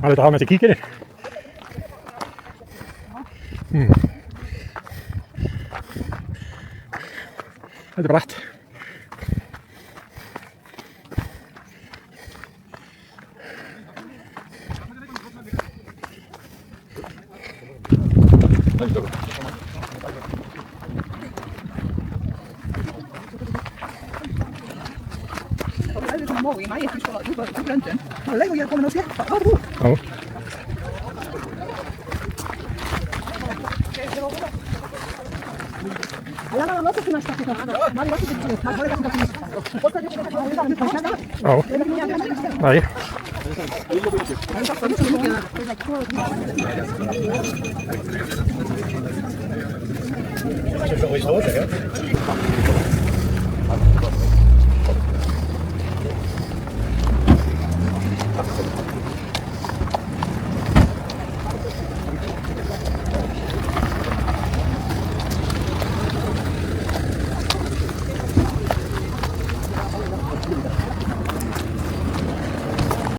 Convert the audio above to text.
Maar dat gaan met de kiekeren. Het bracht. Dat is mooi, maar je hebt dus wel de planten. Maar lijkt me je gewoon nog zeggen. Oh. لا لا ما تكون Oh. Nee. Is er zoiets hoor, zeg?